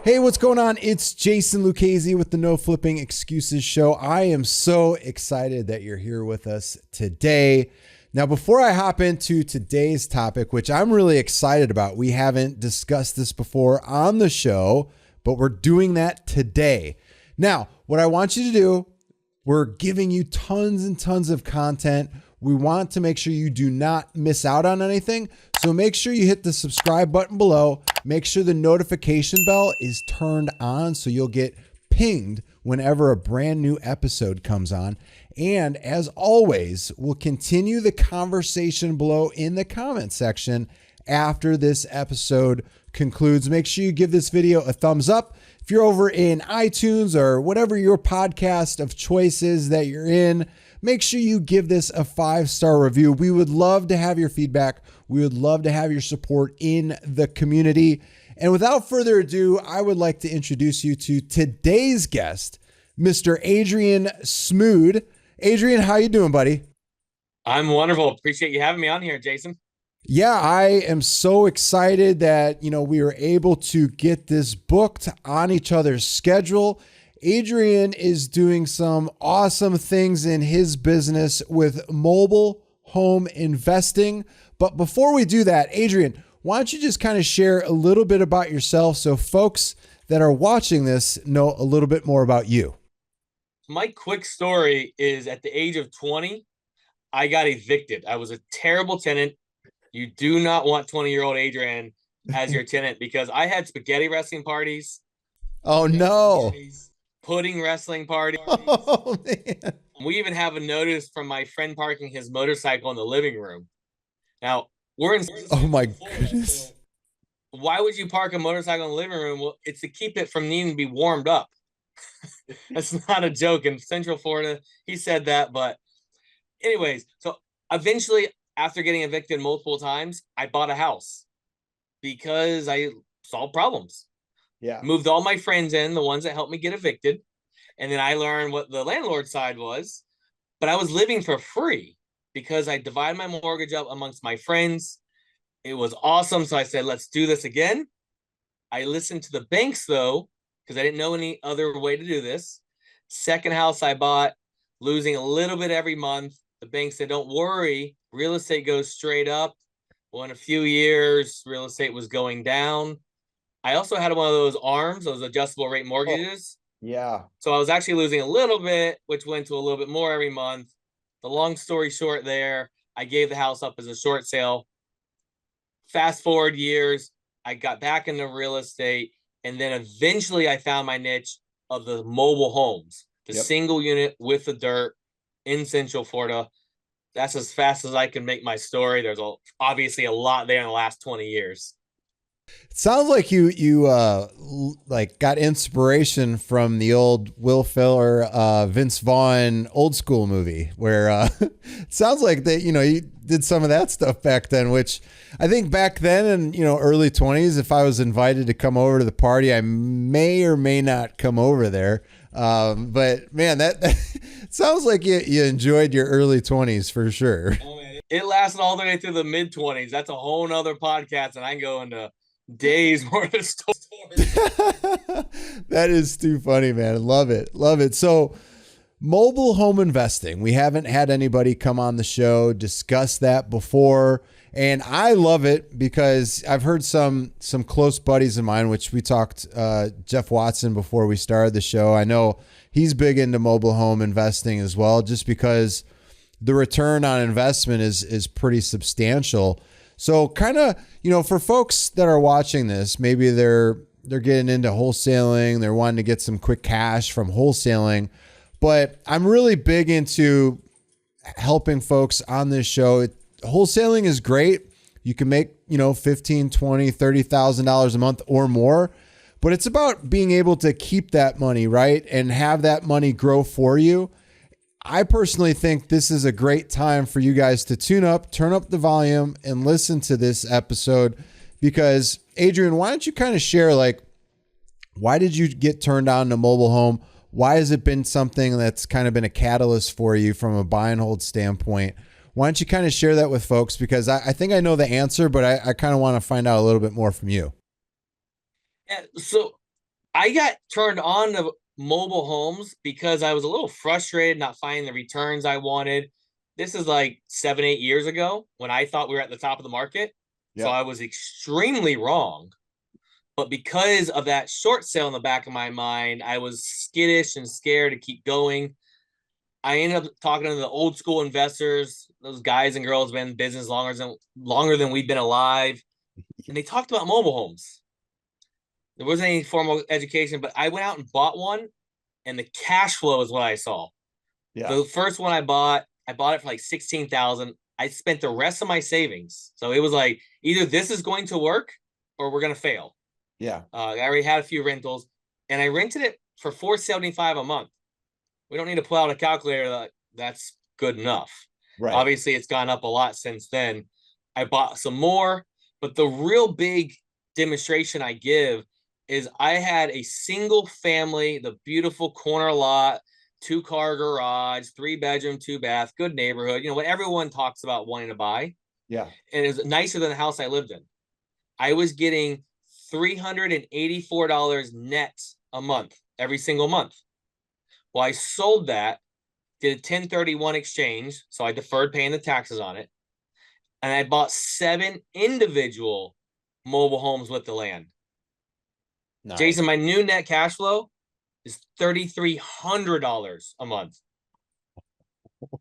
Hey, what's going on? It's Jason Lucchesi with the No Flipping Excuses Show. I am so excited that you're here with us today. Now, before I hop into today's topic, which I'm really excited about, we haven't discussed this before on the show, but we're doing that today. Now, what I want you to do, we're giving you tons and tons of content. We want to make sure you do not miss out on anything. So make sure you hit the subscribe button below. Make sure the notification bell is turned on so you'll get pinged whenever a brand new episode comes on. And as always, we'll continue the conversation below in the comment section after this episode concludes. Make sure you give this video a thumbs up. If you're over in iTunes or whatever your podcast of choice is that you're in, make sure you give this a 5-star review. We would love to have your feedback. We would love to have your support in the community. And without further ado, I would like to introduce you to today's guest, Mr. Adrian Smude. Adrian, how you doing, buddy? I'm wonderful. Appreciate you having me on here, Jason. Yeah, I am so excited that, we were able to get this booked on each other's schedule. Adrian is doing some awesome things in his business with mobile home investing. But before we do that, Adrian, why don't you just kind of share a little bit about yourself so folks that are watching this know a little bit more about you? My quick story is at the age of 20, I got evicted. I was a terrible tenant. You do not want 20-year-old Adrian as your tenant because I had spaghetti wrestling parties. Oh, no. Pudding wrestling parties. Oh, man. We even have a notice from my friend parking his motorcycle in the living room. Now, we're in... Oh, my goodness. So why would you park a motorcycle in the living room? Well, it's to keep it from needing to be warmed up. That's not a joke. In Central Florida, he said that. But anyways, so eventually, after getting evicted multiple times, I bought a house because I solved problems. Yeah. Moved all my friends in, the ones that helped me get evicted. And then I learned what the landlord side was. But I was living for free because I divided my mortgage up amongst my friends. It was awesome. So I said, let's do this again. I listened to the banks, though, because I didn't know any other way to do this. Second house I bought, losing a little bit every month. The bank said, don't worry, real estate goes straight up. Well, in a few years, real estate was going down. I also had one of those ARMs, those adjustable rate mortgages. Oh, yeah. So I was actually losing a little bit, which went to a little bit more every month. The long story short there, I gave the house up as a short sale. Fast forward years, I got back into real estate. And then eventually I found my niche of the mobile homes, the single unit with the dirt in Central Florida. That's as fast as I can make my story. There's obviously a lot there in the last 20 years. It sounds like you like got inspiration from the old Will Ferrell, Vince Vaughn old school movie where it sounds like that, you did some of that stuff back then, which I think back then in, early 20s, if I was invited to come over to the party, I may or may not come over there. But man, that sounds like you enjoyed your early 20s for sure. Oh, man. It lasted all the way through the mid 20s. That's a whole nother podcast, and I can go into days worth of stories. That is too funny, man. Love it. Love it. So mobile home investing, we haven't had anybody come on the show discuss that before. And I love it because I've heard some close buddies of mine, which we talked, Jeff Watson, before we started the show. I know he's big into mobile home investing as well, just because the return on investment is pretty substantial. So kind of, for folks that are watching this, maybe they're getting into wholesaling, they're wanting to get some quick cash from wholesaling, but I'm really big into helping folks on this show. Wholesaling is great. You can make, $15,000, $20,000, $30,000 a month or more, but it's about being able to keep that money, right? And have that money grow for you. I personally think this is a great time for you guys to tune up, turn up the volume, and listen to this episode because, Adrian, why don't you kind of share, why did you get turned on to mobile home? Why has it been something that's kind of been a catalyst for you from a buy and hold standpoint? Why don't you kind of share that with folks? Because I think I know the answer, but I kind of want to find out a little bit more from you. Yeah, so I got turned on to mobile homes because I was a little frustrated not finding the returns I wanted. This is like 7, 8 years ago when I thought we were at the top of the market. So Yep. I was extremely wrong. But because of that short sale in the back of my mind, I was skittish and scared to keep going. I ended up talking to the old school investors, those guys and girls been in business longer than we've been alive. And they talked about mobile homes. There wasn't any formal education, but I went out and bought one, and the cash flow is what I saw. Yeah. The first one I bought it for like 16,000. I spent the rest of my savings. So it was like either this is going to work or we're going to fail. Yeah. I already had a few rentals, and I rented it for $475 a month. We don't need to pull out a calculator. That's good enough. Right. Obviously, it's gone up a lot since then. I bought some more, but the real big demonstration I give is I had a single family, the beautiful corner lot, 2-car garage, 3-bedroom, 2-bath, good neighborhood, what everyone talks about wanting to buy. Yeah. And it was nicer than the house I lived in. I was getting $384 net a month, every single month. Well, I sold that, did a 1031 exchange, so I deferred paying the taxes on it, and I bought 7 individual mobile homes with the land. Nice. Jason, my new net cash flow is $3,300 a month.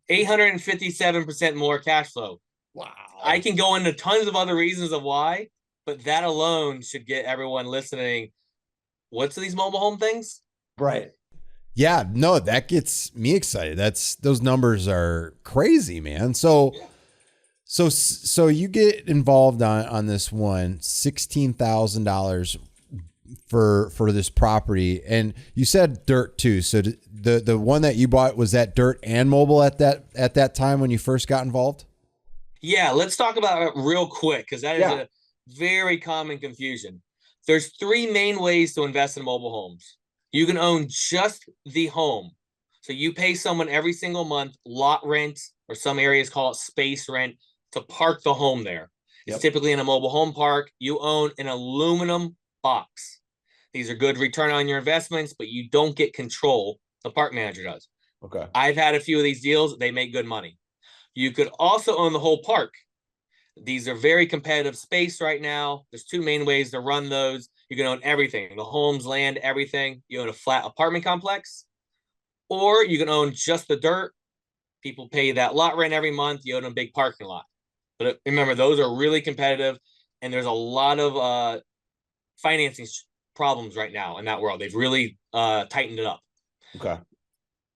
857% more cash flow. Wow. I can go into tons of other reasons of why, but that alone should get everyone listening. What's these mobile home things? Right. Yeah, no, that gets me excited. Those numbers are crazy, man. So, yeah. So you get involved on this one, $16,000 for this property, and you said dirt too. So the one that you bought, was that dirt and mobile at that time when you first got involved? Yeah, let's talk about it real quick because that is a very common confusion. There's 3 main ways to invest in mobile homes. You can own just the home. So you pay someone every single month lot rent, or some areas call it space rent, to park the home there. Yep. It's typically in a mobile home park. You own an aluminum box. These are good return on your investments, but you don't get control. The park manager does. Okay. I've had a few of these deals. They make good money. You could also own the whole park. These are very competitive space right now. There's 2 main ways to run those. You can own everything, the homes, land, everything. You own a flat apartment complex, or you can own just the dirt. People pay that lot rent every month. You own a big parking lot. But remember, those are really competitive, and there's a lot of financing problems right now in that world. They've really tightened it up. Okay.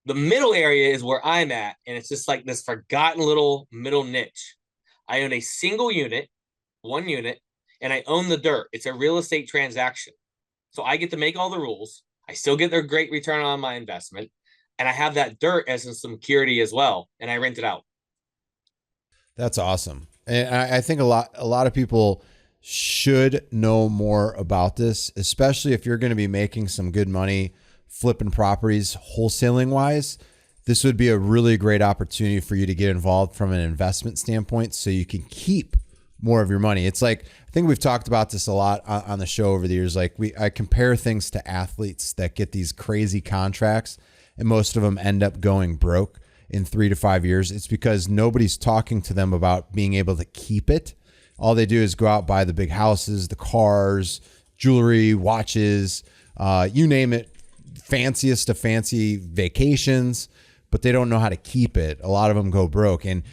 The middle area is where I'm at, and it's just like this forgotten little middle niche. I own a single unit, 1 unit, and I own the dirt. It's a real estate transaction. So I get to make all the rules. I still get their great return on my investment, and I have that dirt as some security as well, and I rent it out. That's awesome. And I think a lot of people should know more about this, especially if you're going to be making some good money flipping properties wholesaling wise. This would be a really great opportunity for you to get involved from an investment standpoint so you can keep more of your money. It's like, I think we've talked about this a lot on the show over the years. Like I compare things to athletes that get these crazy contracts, and most of them end up going broke in 3 to 5 years. It's because nobody's talking to them about being able to keep it. All they do is go out, buy the big houses, the cars, jewelry, watches, you name it, fanciest of fancy vacations, but they don't know how to keep it. A lot of them go broke. And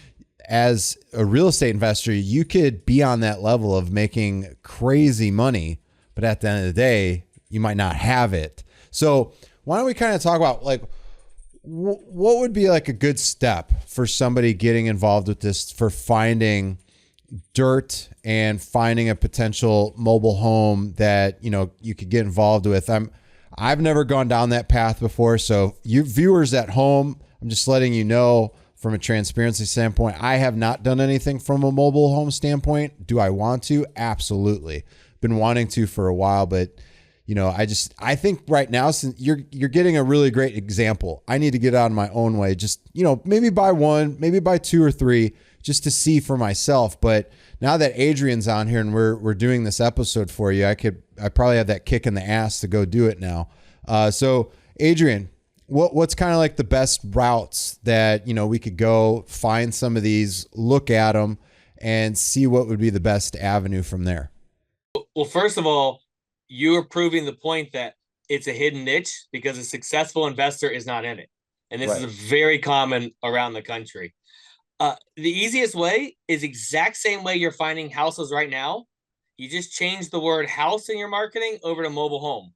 as a real estate investor, you could be on that level of making crazy money, but at the end of the day, you might not have it. So why don't we kind of talk about like, what would be like a good step for somebody getting involved with this, for finding dirt and finding a potential mobile home that, you could get involved with? I've never gone down that path before. So you viewers at home, I'm just letting you know from a transparency standpoint, I have not done anything from a mobile home standpoint. Do I want to? Absolutely. Been wanting to for a while, but I think right now, since you're getting a really great example, I need to get out of my own way. Just, maybe buy 1, maybe buy 2 or 3, just to see for myself. But now that Adrian's on here and we're doing this episode for you, I probably have that kick in the ass to go do it now. So Adrian, what's kind of like the best routes that, we could go find some of these, look at them, and see what would be the best avenue from there? Well, first of all, you are proving the point that it's a hidden niche because a successful investor is not in it. And this is very common around the country. The easiest way is exact same way you're finding houses right now. You just change the word house in your marketing over to mobile home.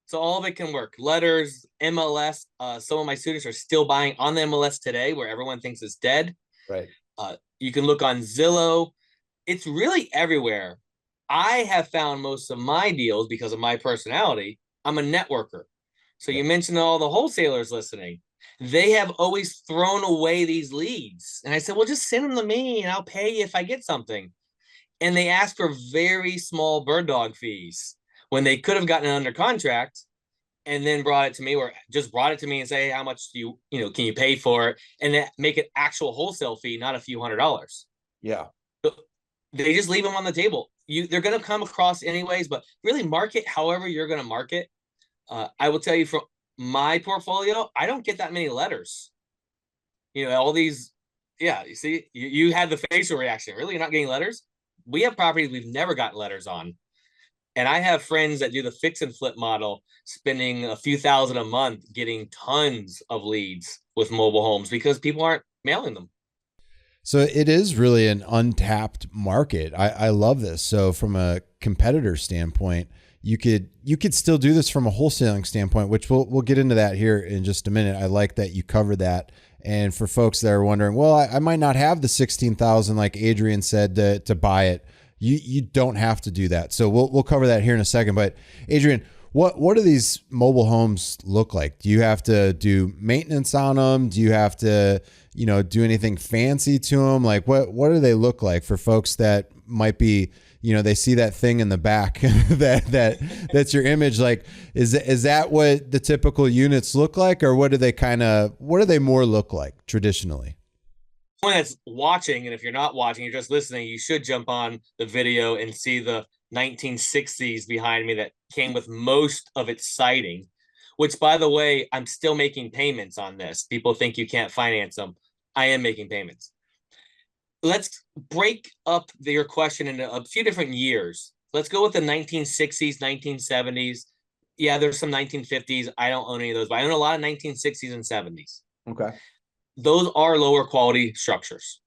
So all of it can work. Letters, MLS. Some of my students are still buying on the MLS today where everyone thinks it's dead. Right. You can look on Zillow. It's really everywhere. I have found most of my deals because of my personality. I'm a networker. So you mentioned all the wholesalers listening. They have always thrown away these leads. And I said, well, just send them to me and I'll pay you if I get something. And they ask for very small bird dog fees when they could have gotten it under contract and then brought it to me, or just brought it to me and say, hey, how much do can you pay for it? And then make it actual wholesale fee, not a few $100s. Yeah. So they just leave them on the table. They're going to come across anyways, but really market however you're going to market. I will tell you from my portfolio, I don't get that many letters. All these, you see, you had the facial reaction. Really, you're not getting letters? We have properties we've never gotten letters on. And I have friends that do the fix and flip model, spending a few thousand a month, getting tons of leads with mobile homes because people aren't mailing them. So it is really an untapped market. I love this. So from a competitor standpoint, you could still do this from a wholesaling standpoint, which we'll get into that here in just a minute. I like that you covered that. And for folks that are wondering, well, I might not have the 16,000 like Adrian said to buy it. You don't have to do that. So we'll cover that here in a second. But Adrian, what do these mobile homes look like? Do you have to do maintenance on them? Do you have to, do anything fancy to them? Like what do they look like for folks that might be, they see that thing in the back that's your image. Like, is that what the typical units look like, or what do they more look like traditionally? One that's watching, and if you're not watching, you're just listening, you should jump on the video and see the 1960s behind me that came with most of its siding, which, by the way, I'm still making payments on this. People think you can't finance them. I am making payments. Let's break up your question into a few different years. Let's go with the 1960s, 1970s. Yeah, there's some 1950s. I don't own any of those, but I own a lot of 1960s and 70s. Okay. Those are lower quality structures.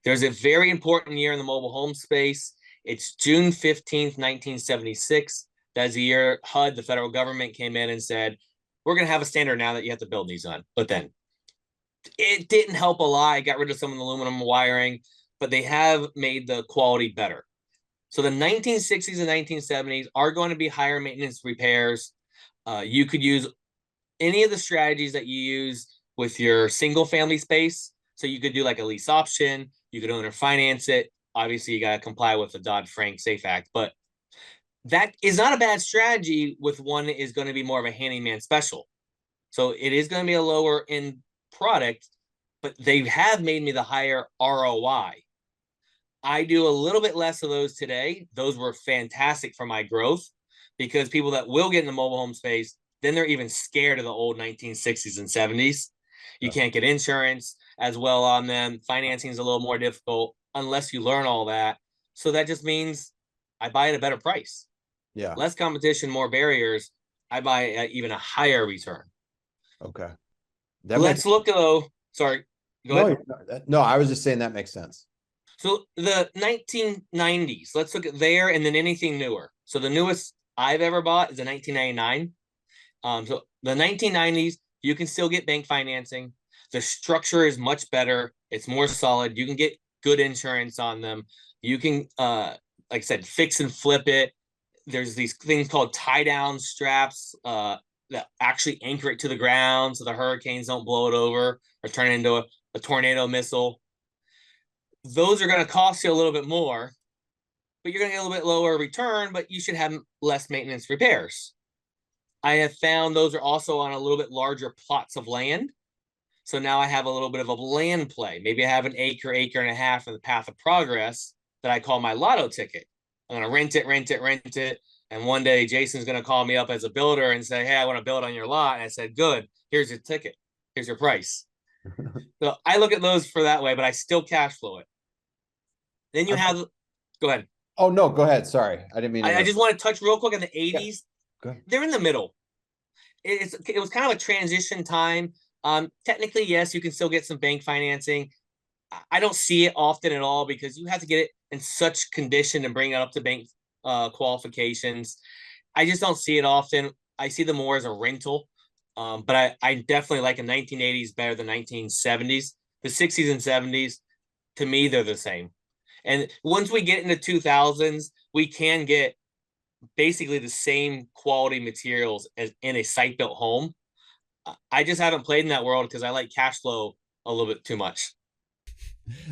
There's a very important year in the mobile home space. It's June 15th, 1976. That's the year HUD, the federal government, came in and said, we're going to have a standard now that you have to build these on. But then it didn't help a lot. I got rid of some of the aluminum wiring, but they have made the quality better. So the 1960s and 1970s are going to be higher maintenance repairs. You could use any of the strategies that you use with your single family space. So you could do like a lease option, you could own or finance it. Obviously you got to comply with the Dodd-Frank Safe Act, but that is not a bad strategy with one that is going to be more of a handyman special. So it is going to be a lower end product, but they have made me the higher ROI. I do a little bit less of those today. Those were fantastic for my growth because people that will get in the mobile home space, then they're even scared of the old 1960s and 70s. You can't get insurance as well on them. Financing is a little more difficult unless you learn all that. So that just means I buy at a better price. Yeah. Less competition, more barriers. I buy at even a higher return. Okay. Let's look though. Sorry. Go ahead. No, I was just saying that makes sense. So the 1990s, let's look at there and then anything newer. So the newest I've ever bought is a 1999. So the 1990s, you can still get bank financing. The structure is much better. It's more solid. You can get good insurance on them. You can, like I said, fix and flip it. There's these things called tie down straps that actually anchor it to the ground so the hurricanes don't blow it over or turn it into a tornado missile. Those are going to cost you a little bit more, but you're going to get a little bit lower return, but you should have less maintenance repairs. I have found those are also on a little bit larger plots of land. So now I have a little bit of a land play. Maybe I have an acre, acre and a half in the path of progress that I call my lotto ticket. I'm going to rent it, rent it, rent it. And one day Jason's going to call me up as a builder and say, hey, I want to build on your lot. And I said, good, here's your ticket. Here's your price. So I look at those for that way, but I still cash flow it. Then you have, go ahead. Oh, no, go ahead. Sorry. I didn't mean to. I just want to touch real quick on the 80s. Yeah. They're in the middle. It was kind of a transition time. Technically, yes, you can still get some bank financing. I don't see it often at all because you have to get it in such condition and bring it up to bank qualifications. I just don't see it often. I see them more as a rental. But I definitely like the 1980s better than 1970s. The 60s and 70s, to me, they're the same. And once we get into 2000s, we can get basically the same quality materials as in a site-built home. I just haven't played in that world because I like cash flow a little bit too much.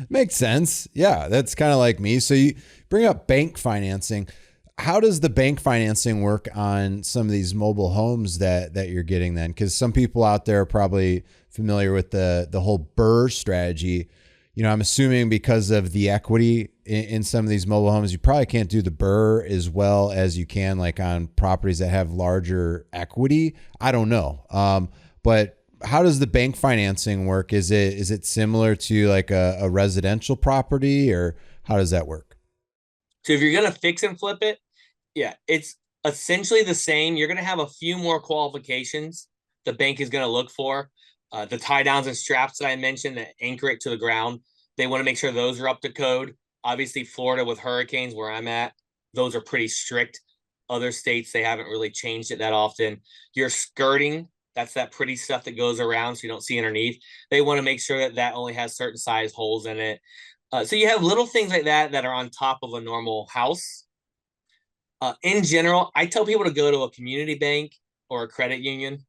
Makes sense. Yeah, that's kind of like me. So you bring up bank financing. How does the bank financing work on some of these mobile homes that you're getting then? Because some people out there are probably familiar with the whole BRRRR strategy. You know, I'm assuming because of the equity in some of these mobile homes, you probably can't do the BRRRR as well as you can like on properties that have larger equity. I don't know. But how does the bank financing work? Is it similar to like a residential property, or how does that work? So if you're going to fix and flip it, yeah, it's essentially the same. You're going to have a few more qualifications the bank is going to look for. The tie downs and straps that I mentioned that anchor it to the ground, they want to make sure those are up to code. Obviously, Florida with hurricanes, where I'm at, those are pretty strict. Other states, they haven't really changed it that often. Your skirting, that's that pretty stuff that goes around so you don't see underneath. They want to make sure that that only has certain size holes in it. So you have little things like that that are on top of a normal house. In general, I tell people to go to a community bank or a credit union.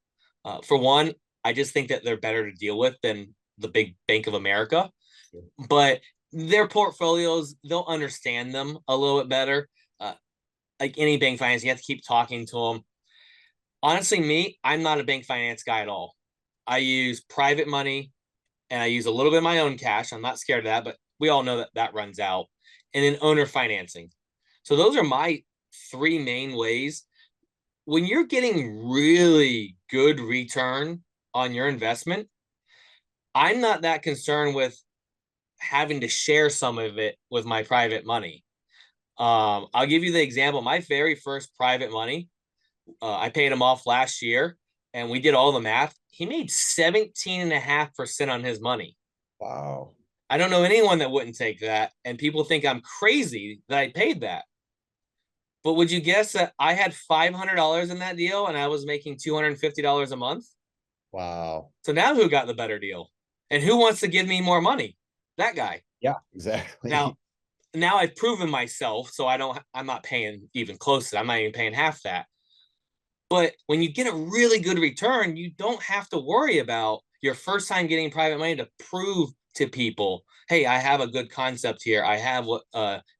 For one, I just think that they're better to deal with than the big Bank of America. Sure. But their portfolios, they'll understand them a little bit better. Like any bank finance, you have to keep talking to them. Honestly, I'm not a bank finance guy at all. I use private money and I use a little bit of my own cash. I'm not scared of that, but we all know that that runs out. And then owner financing. So those are my three main ways. When you're getting really good return on your investment, I'm not that concerned with having to share some of it with my private money. I'll give you the example. My very first private money, I paid him off last year and we did all the math. He made 17.5% on his money. Wow. I don't know anyone that wouldn't take that. And people think I'm crazy that I paid that. But would you guess that I had $500 in that deal and I was making $250 a month? Wow. So now who got the better deal? And who wants to give me more money? That guy. Yeah, exactly. Now I've proven myself, so I'm not paying even close to that. I'm not even paying half that. But when you get a really good return, you don't have to worry about your first time getting private money to prove to people, hey, I have a good concept here. I have what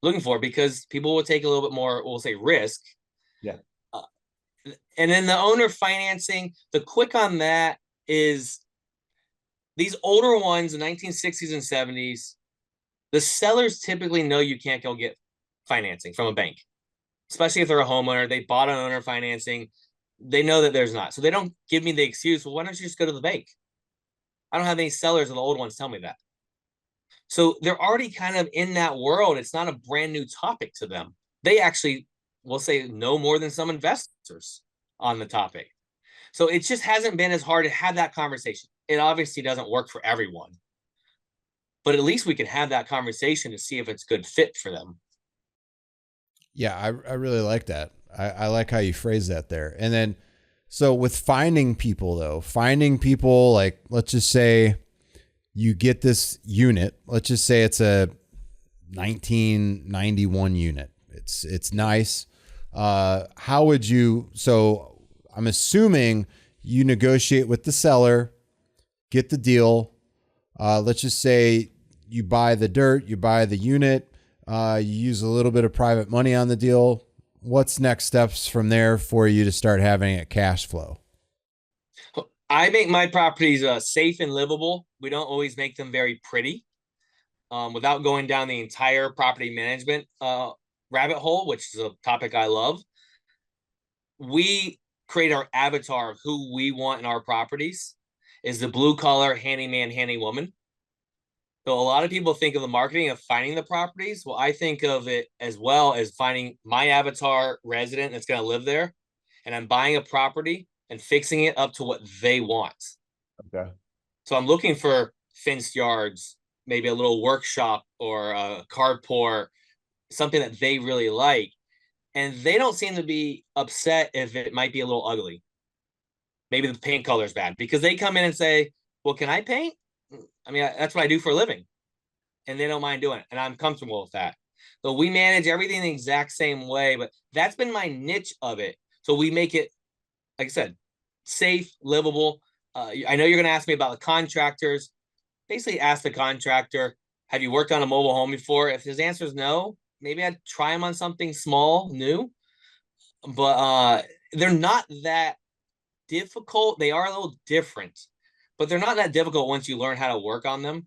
looking for, because people will take a little bit more, we'll say, risk. Yeah. And then the owner financing, the quick on that is these older ones, the 1960s and 70s, the sellers typically know you can't go get financing from a bank, especially if they're a homeowner. They bought an owner financing. They know that there's not. So they don't give me the excuse, well, why don't you just go to the bank? I don't have any sellers of the old ones tell me that. So they're already kind of in that world. It's not a brand new topic to them. They actually, will say, know more than some investors on the topic. So it just hasn't been as hard to have that conversation. It obviously doesn't work for everyone, but at least we can have that conversation to see if it's a good fit for them. Yeah, I really like that. I like how you phrase that there. And then, so with finding people like, let's just say you get this unit. Let's just say it's a 1991 unit. It's nice. How would you, so I'm assuming you negotiate with the seller, get the deal. Let's just say you buy the dirt, you buy the unit, you use a little bit of private money on the deal. What's next steps from there for you to start having a cash flow? I make my properties safe and livable. We don't always make them very pretty. Without going down the entire property management rabbit hole, which is a topic I love, we create our avatar of who we want in our properties is the blue collar handyman, handy woman. So a lot of people think of the marketing of finding the properties. Well, I think of it as well as finding my avatar resident that's going to live there, and I'm buying a property and fixing it up to what they want. Okay. So I'm looking for fenced yards, maybe a little workshop or a carport, something that they really like. And they don't seem to be upset if it might be a little ugly. Maybe the paint color is bad because they come in and say, well, can I paint? I mean, that's what I do for a living. And they don't mind doing it. And I'm comfortable with that. So we manage everything the exact same way, but that's been my niche of it. So we make it, like I said, safe, livable. I know you're going to ask me about the contractors. Basically ask the contractor, have you worked on a mobile home before? If his answer is no, maybe I'd try him on something small, new. But they're not that difficult. They are a little different, but they're not that difficult once you learn how to work on them.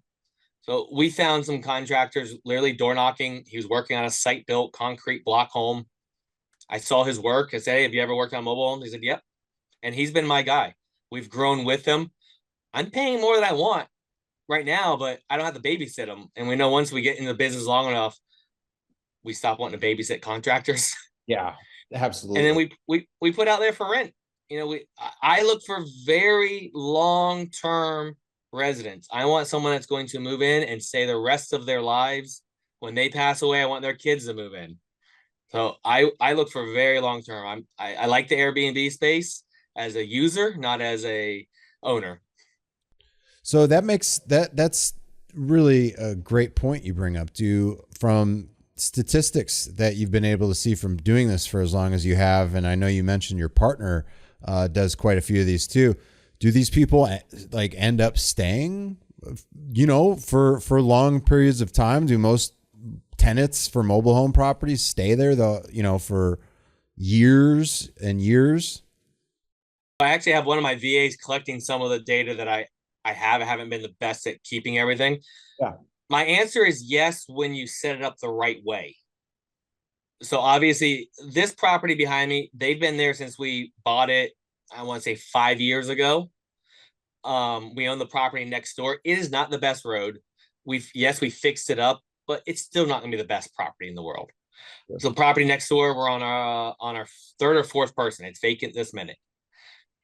So we found some contractors literally door knocking. He was working on a site-built concrete block home. I saw his work. I said, hey, have you ever worked on mobile homes? He said, yep. And he's been my guy. We've grown with him. I'm paying more than I want right now, but I don't have to babysit him. And we know once we get in the business long enough, we stop wanting to babysit contractors. Yeah, And then absolutely. we put out there for rent. You know, I look for very long-term residents. I want someone that's going to move in and stay the rest of their lives. When they pass away, I want their kids to move in. So I look for very long-term. I like the Airbnb space as a user, not as a owner. So that makes that's really a great point you bring up. From statistics that you've been able to see from doing this for as long as you have, and I know you mentioned your partner does quite a few of these too. Do these people like end up staying, for long periods of time? Do most tenants for mobile home properties stay there for years and years? I actually have one of my VAs collecting some of the data that I haven't been the best at keeping everything. Yeah. My answer is yes when you set it up the right way. So obviously, this property behind me, they've been there since we bought it, I want to say 5 years ago. We own the property next door. It is not the best road. We fixed it up, but it's still not going to be the best property in the world. Sure. So property next door, we're on our third or fourth person. It's vacant this minute.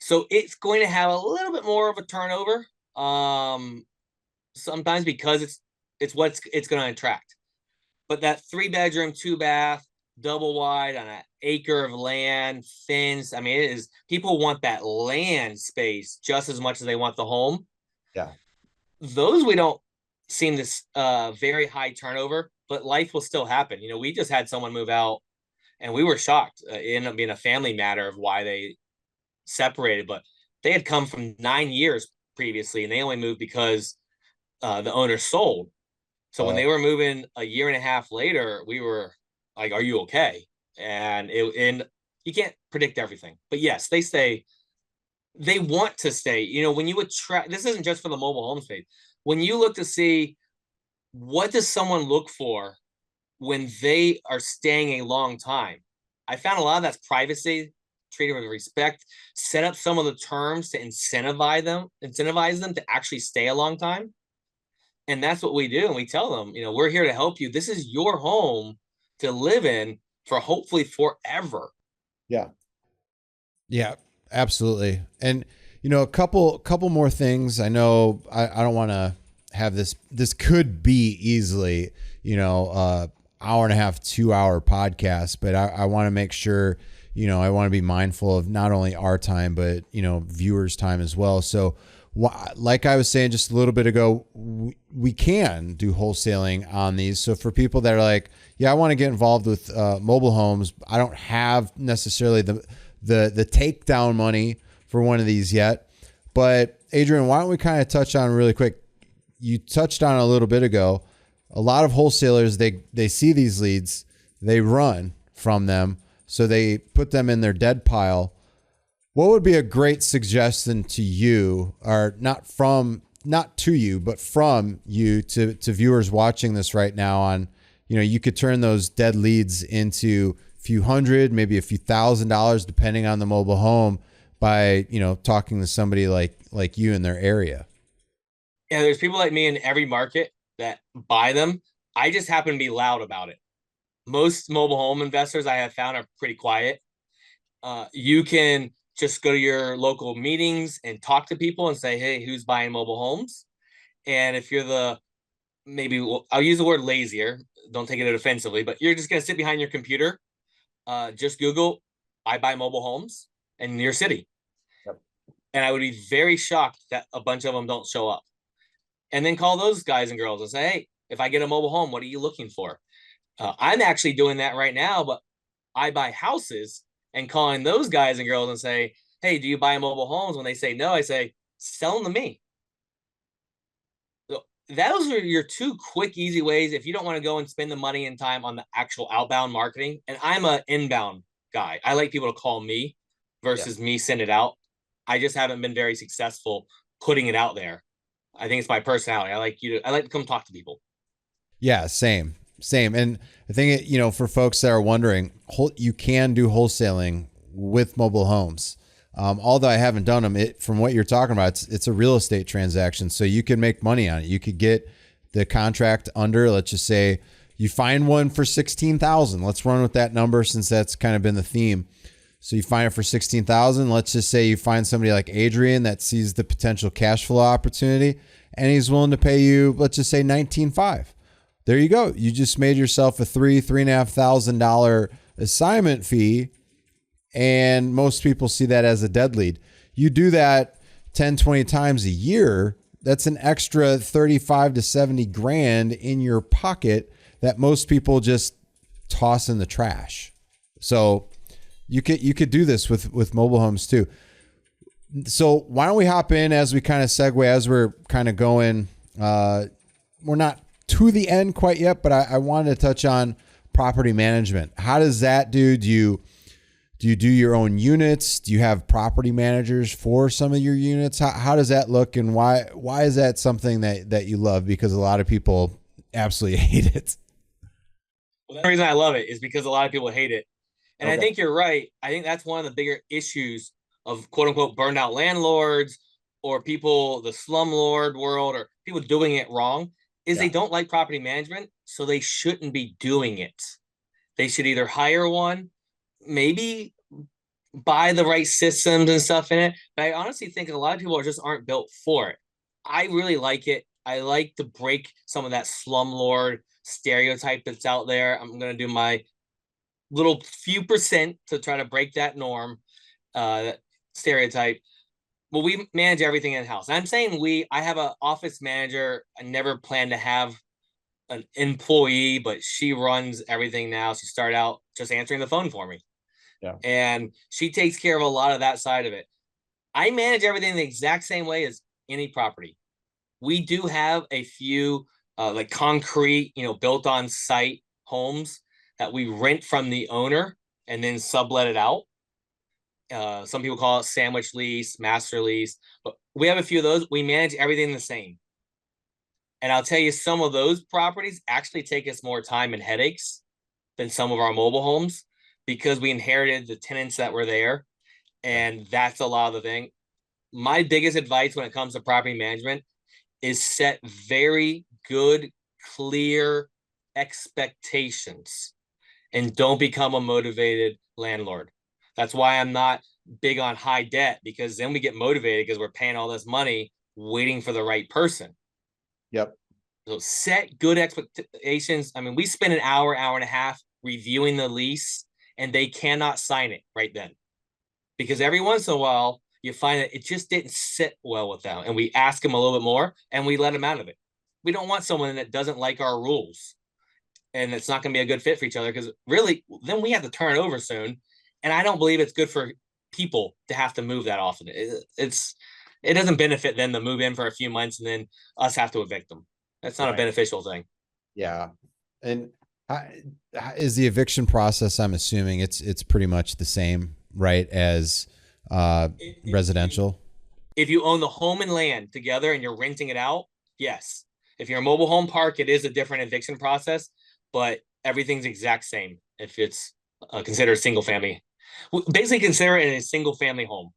So it's going to have a little bit more of a turnover. Sometimes because it's what it's going to attract. But that 3-bedroom, 2-bath, double wide on an acre of land, fence. I mean, it is, people want that land space just as much as they want the home. Yeah. Those we don't seem this very high turnover, but life will still happen. You know, we just had someone move out and we were shocked. It ended up being a family matter of why they separated, but they had come from 9 years previously and they only moved because the owner sold. So when they were moving a year and a half later, we were like, are you okay? And you can't predict everything, but yes, they stay. They want to stay. You know, when you attract, this isn't just for the mobile home space. When you look to see what does someone look for when they are staying a long time, I found a lot of that's privacy, treat them with respect, set up some of the terms to incentivize them to actually stay a long time. And that's what we do. And we tell them, you know, we're here to help you. This is your home to live in for hopefully forever. Yeah. Yeah, absolutely. And, a couple more things. I know I don't want to have this could be easily, hour and a half, 2-hour podcast, but I want to make sure, I want to be mindful of not only our time, but, viewers' time as well. So, like I was saying just a little bit ago, we can do wholesaling on these. So for people that are like, yeah, I want to get involved with mobile homes, I don't have necessarily the takedown money for one of these yet. But Adrian, why don't we kind of touch on really quick? You touched on it a little bit ago. A lot of wholesalers, they see these leads, they run from them, so they put them in their dead pile. What would be a great suggestion to you, or not to you, but from you to viewers watching this right now on, you could turn those dead leads into a few hundred, maybe a few $1,000s, depending on the mobile home by, talking to somebody like you in their area. Yeah, there's people like me in every market that buy them. I just happen to be loud about it. Most mobile home investors I have found are pretty quiet. You can just go to your local meetings and talk to people and say, hey, who's buying mobile homes? And if you're maybe I'll use the word lazier, don't take it offensively, but you're just going to sit behind your computer, just Google, I buy mobile homes in your city. Yep. And I would be very shocked that a bunch of them don't show up. And then call those guys and girls and say, hey, if I get a mobile home, what are you looking for? I'm actually doing that right now, but I buy houses, and calling those guys and girls and say, hey, do you buy mobile homes? When they say no, I say, sell them to me. So those are your two quick, easy ways if you don't want to go and spend the money and time on the actual outbound marketing. And I'm an inbound guy. I like people to call me versus me send it out. I just haven't been very successful putting it out there. I think it's my personality. I like to come talk to people. Yeah, same. And I think, for folks that are wondering, you can do wholesaling with mobile homes. Although I haven't done them, from what you're talking about, it's a real estate transaction. So you can make money on it. You could get the contract under, let's just say you find one for 16,000. Let's run with that number since that's kind of been the theme. So you find it for 16,000. Let's just say you find somebody like Adrian that sees the potential cash flow opportunity and he's willing to pay you, let's just say 19.5. There you go. You just made yourself a $3,500 assignment fee. And most people see that as a dead lead. You do that 10, 20 times a year. That's an extra 35 to 70 grand in your pocket that most people just toss in the trash. So you could do this with mobile homes too. So why don't we hop in as we kind of segue, as we're kind of going, we're not to the end quite yet, but I wanted to touch on property management. How does that do? Do you do your own units? Do you have property managers for some of your units? How does that look, and why is that something that you love? Because a lot of people absolutely hate it. Well, the reason I love it is because a lot of people hate it. And okay. I think you're right. I think that's one of the bigger issues of quote unquote burned out landlords or people, the slumlord world, or people doing it wrong, is they don't like property management. So they shouldn't be doing it. They should either hire one, maybe buy the right systems and stuff in it. But I honestly think a lot of people just aren't built for it. I really like it. I like to break some of that slumlord stereotype that's out there. I'm going to do my little few percent to try to break that norm, that stereotype. Well, we manage everything in-house. I'm saying I have an office manager. I never planned to have an employee, but she runs everything now. She started out just answering the phone for me. Yeah. And she takes care of a lot of that side of it. I manage everything the exact same way as any property. We do have a few like concrete, built on site homes that we rent from the owner and then sublet it out. Some people call it sandwich lease, master lease, but we have a few of those. We manage everything the same. And I'll tell you, some of those properties actually take us more time and headaches than some of our mobile homes because we inherited the tenants that were there. And that's a lot of the thing. My biggest advice when it comes to property management is set very good, clear expectations and don't become a motivated landlord. That's why I'm not big on high debt, because then we get motivated because we're paying all this money waiting for the right person. Yep. So set good expectations. I mean, we spend an hour and a half reviewing the lease and they cannot sign it right then. Because every once in a while, you find that it just didn't sit well with them. And we ask them a little bit more and we let them out of it. We don't want someone that doesn't like our rules and it's not going to be a good fit for each other, because really, then we have to turn it over soon. And I don't believe it's good for people to have to move that often. It doesn't benefit them to move in for a few months and then us have to evict them. That's not a beneficial thing. Yeah. And is the eviction process, I'm assuming it's pretty much the same, right, as residential. If you own the home and land together and you're renting it out, yes. If you're a mobile home park, it is a different eviction process, but everything's exact same if it's considered single family. Basically, consider it a single family home.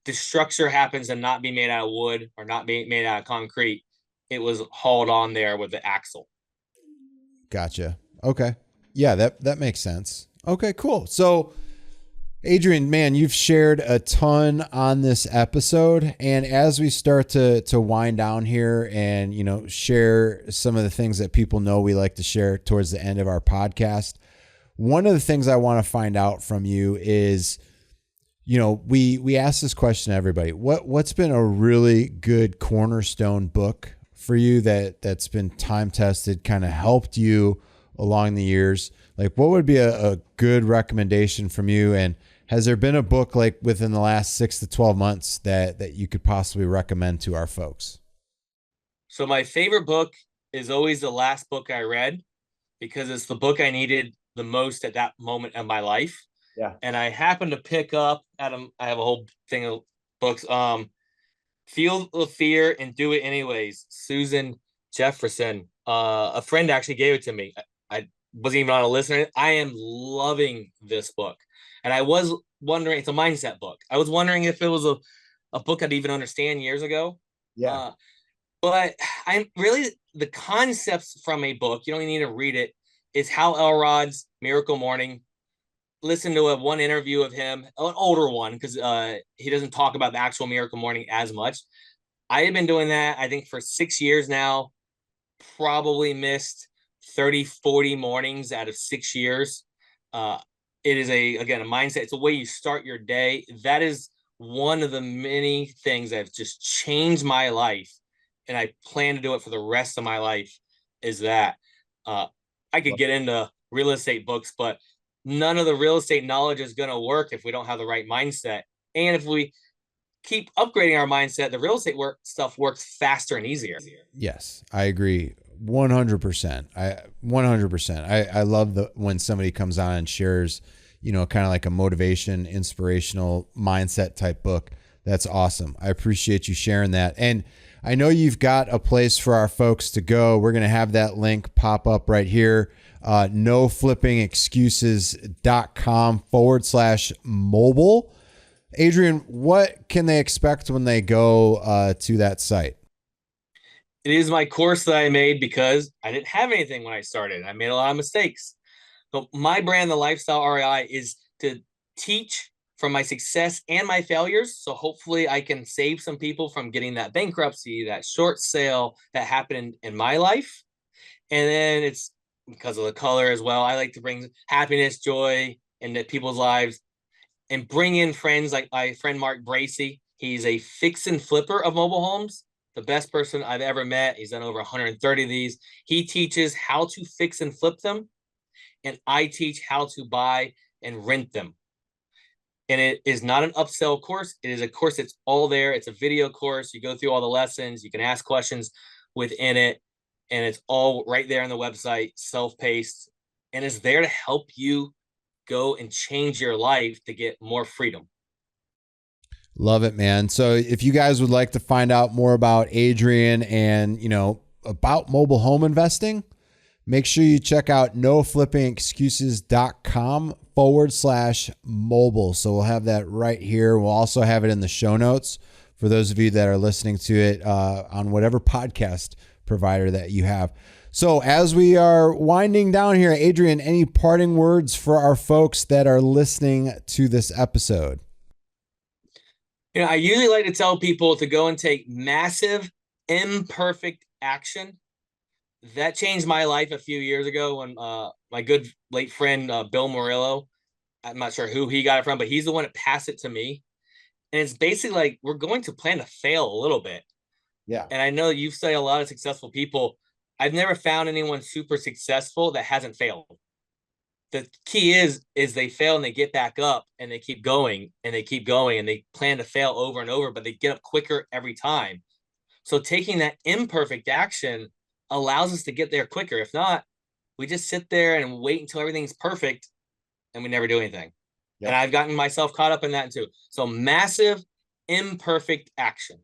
The structure happens to not be made out of wood or not be made out of concrete. It was hauled on there with the axle. Gotcha. Okay. Yeah, that makes sense. Okay, cool. So Adrian, man, you've shared a ton on this episode. And as we start to wind down here and, share some of the things that people know we like to share towards the end of our podcast, one of the things I want to find out from you is, we ask this question to everybody. What's been a really good cornerstone book for you that's been time tested, kind of helped you along the years? Like, what would be a good recommendation from you? And has there been a book like within the last 6 to 12 months that you could possibly recommend to our folks? So my favorite book is always the last book I read because it's the book I needed the most at that moment in my life. Yeah. And I happened to pick up Adam. I have a whole thing of books. Feel the Fear and Do It Anyways. Susan Jefferson. A friend actually gave it to me. I wasn't even on a listener. I am loving this book. And I was wondering, it's a mindset book. I was wondering if it was a book I'd even understand years ago. Yeah. But I'm really, the concepts from a book, you don't even need to read it, is Hal Elrod's Miracle Morning. Listen to one interview of him, an older one, because he doesn't talk about the actual Miracle Morning as much. I have been doing that, I think, for 6 years now. Probably missed 30, 40 mornings out of 6 years. It is a mindset. It's a way you start your day. That is one of the many things that have just changed my life. And I plan to do it for the rest of my life is that I could get into real estate books, but none of the real estate knowledge is going to work if we don't have the right mindset. And if we keep upgrading our mindset, the real estate stuff works faster and easier. Yes, I agree. 100%. 100%. I love when somebody comes on and shares, kind of like a motivation, inspirational mindset type book. That's awesome. I appreciate you sharing that. And I know you've got a place for our folks to go. We're going to have that link pop up right here. noflippingexcuses.com/mobile. Adrian, what can they expect when they go to that site? It is my course that I made because I didn't have anything when I started. I made a lot of mistakes. So my brand, the Lifestyle REI, is to teach from my success and my failures. So hopefully I can save some people from getting that bankruptcy, that short sale that happened in my life. And then it's because of the color as well. I like to bring happiness, joy into people's lives and bring in friends like my friend Mark Bracy. He's a fix and flipper of mobile homes. The best person I've ever met. He's done over 130 of these. He teaches how to fix and flip them. And I teach how to buy and rent them. And it is not an upsell course. It is a course that's all there. It's a video course. You go through all the lessons. You can ask questions within it. And it's all right there on the website, self-paced. And it's there to help you go and change your life to get more freedom. Love it, man. So if you guys would like to find out more about Adrian and, about mobile home investing, make sure you check out noflippingexcuses.com/mobile. So we'll have that right here. We'll also have it in the show notes for those of you that are listening to it on whatever podcast provider that you have. So as we are winding down here, Adrian, any parting words for our folks that are listening to this episode? I usually like to tell people to go and take massive, imperfect action. That changed my life a few years ago when my good late friend, Bill Murillo, I'm not sure who he got it from, but he's the one that passed it to me. And it's basically like, we're going to plan to fail a little bit. Yeah. And I know you've studied a lot of successful people. I've never found anyone super successful that hasn't failed. The key is they fail and they get back up and they keep going and they keep going and they plan to fail over and over, but they get up quicker every time. So taking that imperfect action allows us to get there quicker. If not, we just sit there and wait until everything's perfect and we never do anything. Yep. And I've gotten myself caught up in that too. So massive, imperfect action.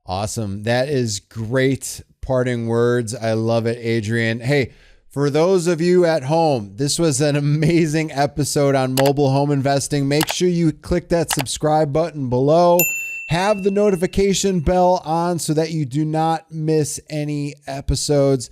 Awesome. That is great parting words. I love it, Adrian. Hey, for those of you at home, this was an amazing episode on mobile home investing. Make sure you click that subscribe button below. Have the notification bell on so that you do not miss any episodes.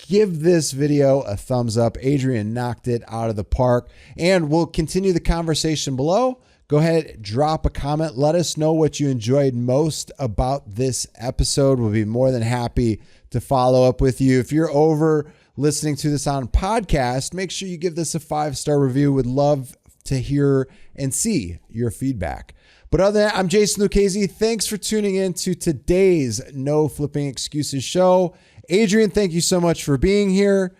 Give this video a thumbs up. Adrian knocked it out of the park, and we'll continue the conversation below. Go ahead, drop a comment. Let us know what you enjoyed most about this episode. We'll be more than happy to follow up with you. If you're over listening to this on podcast, make sure you give this a 5-star review. Would love to hear and see your feedback. But other than that, I'm Jason Lucchesi. Thanks for tuning in to today's No Flipping Excuses show. Adrian, thank you so much for being here.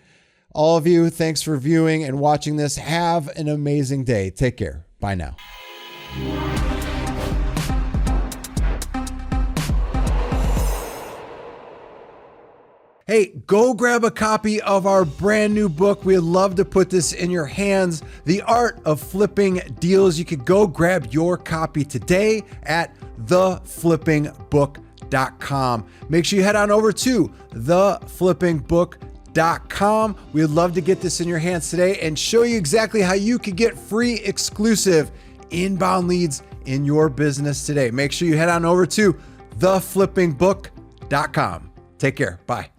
All of you, thanks for viewing and watching this. Have an amazing day. Take care. Bye now. Hey, go grab a copy of our brand new book. We'd love to put this in your hands. The Art of Flipping Deals. You could go grab your copy today at theflippingbook.com. Make sure you head on over to theflippingbook.com. We'd love to get this in your hands today and show you exactly how you could get free exclusive inbound leads in your business today. Make sure you head on over to theflippingbook.com. Take care. Bye.